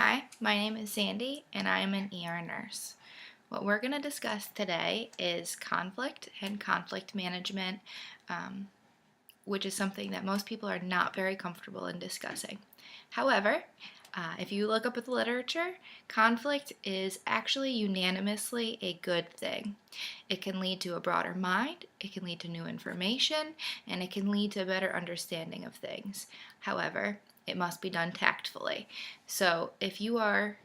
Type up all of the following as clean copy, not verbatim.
Hi, my name is Sandy and I am an ER nurse. What we're going to discuss today is conflict and conflict management, um, which is something that most people are not very comfortable in discussing. However, if you look up at the literature, conflict is actually unanimously a good thing. It can lead to a broader mind, it can lead to new information, and it can lead to a better understanding of things. However, it must be done tactfully. So if you are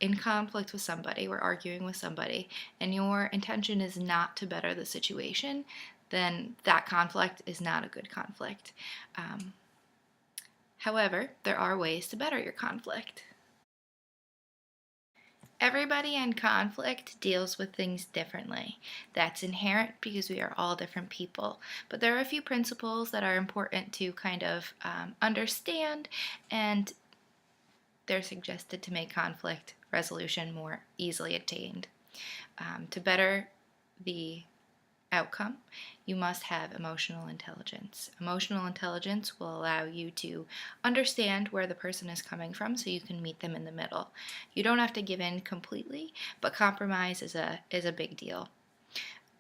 in conflict with somebody or arguing with somebody and your intention is not to better the situation, then that conflict is not a good conflict. However, there are ways to better your conflict. Everybody in conflict deals with things differently. That's inherent because we are all different people. But there are a few principles that are important to kind of understand, and they're suggested to make conflict resolution more easily attained. To better the outcome, you must have emotional intelligence. Emotional intelligence will allow you to understand where the person is coming from so you can meet them in the middle. You don't have to give in completely, but compromise is a big deal.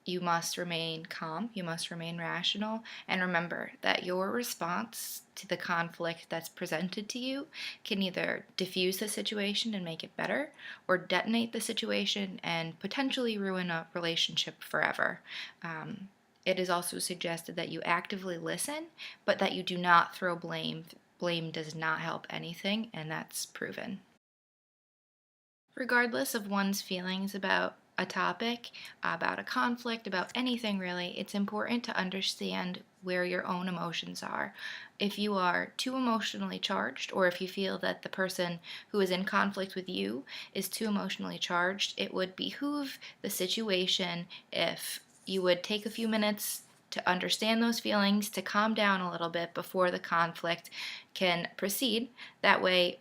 You must remain calm, you must remain rational, and remember that your response to the conflict that's presented to you can either diffuse the situation and make it better, or detonate the situation and potentially ruin a relationship forever. It is also suggested that you actively listen, but that you do not throw blame. Blame does not help anything, and that's proven. Regardless of one's feelings about a topic, about a conflict, about anything really, it's important to understand where your own emotions are. If you are too emotionally charged, or if you feel that the person who is in conflict with you is too emotionally charged, it would behoove the situation if you would take a few minutes to understand those feelings, to calm down a little bit before the conflict can proceed. That way,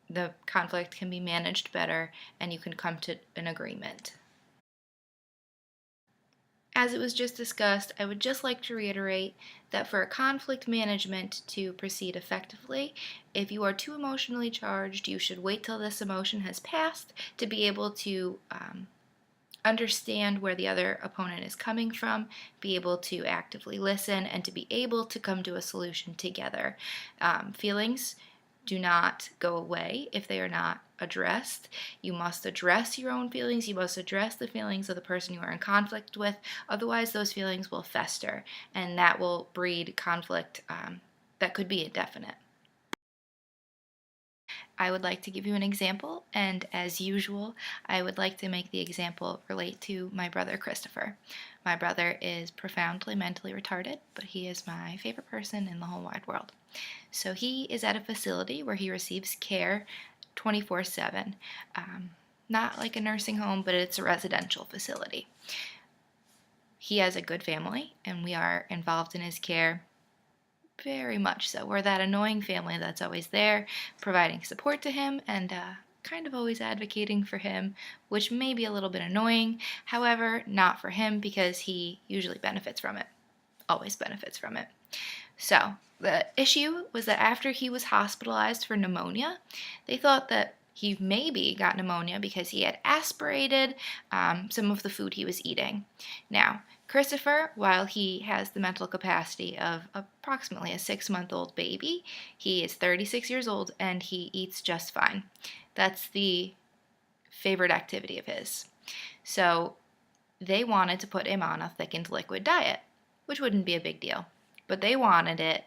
the conflict can be managed better and you can come to an agreement. As it was just discussed, I would just like to reiterate that for conflict management to proceed effectively, if you are too emotionally charged, you should wait till this emotion has passed to be able to understand where the other opponent is coming from, be able to actively listen, and to be able to come to a solution together. Feelings do not go away if they are not addressed. You must address your own feelings. You must address the feelings of the person you are in conflict with. Otherwise, those feelings will fester, and that will breed conflict that could be indefinite. I would like to give you an example, and as usual, I would like to make the example relate to my brother Christopher. My brother is profoundly mentally retarded, but he is my favorite person in the whole wide world. So he is at a facility where he receives care 24/7. Not like a nursing home, but it's a residential facility. He has a good family, and we are involved in his care very much so. We're that annoying family that's always there, providing support to him and kind of always advocating for him, which may be a little bit annoying. However, not for him because he usually benefits from it, always benefits from it. So, the issue was that after he was hospitalized for pneumonia, they thought that he maybe got pneumonia because he had aspirated some of the food he was eating. Now, Christopher, while he has the mental capacity of approximately a 6-month-old baby, he is 36 years old and he eats just fine. That's the favorite activity of his. So, they wanted to put him on a thickened liquid diet, which wouldn't be a big deal, but they wanted it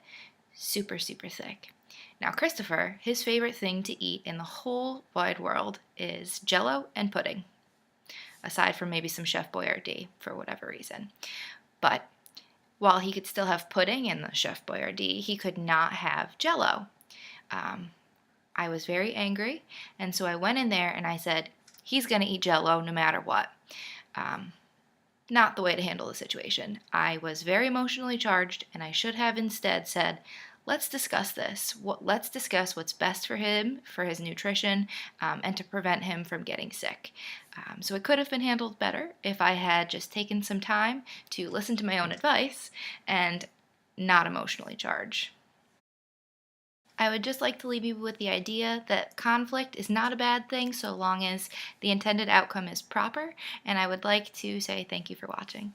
super, super thick. Now, Christopher, his favorite thing to eat in the whole wide world is Jello and pudding, aside from maybe some Chef Boyardee for whatever reason. But while he could still have pudding in the Chef Boyardee, he could not have Jello. I was very angry, and so I went in there and I said, he's going to eat Jello no matter what. Not the way to handle the situation. I was very emotionally charged, and I should have instead said, let's discuss this. Let's discuss what's best for him, for his nutrition, and to prevent him from getting sick. So it could have been handled better if I had just taken some time to listen to my own advice and not emotionally charge. I would just like to leave you with the idea that conflict is not a bad thing so long as the intended outcome is proper, and I would like to say thank you for watching.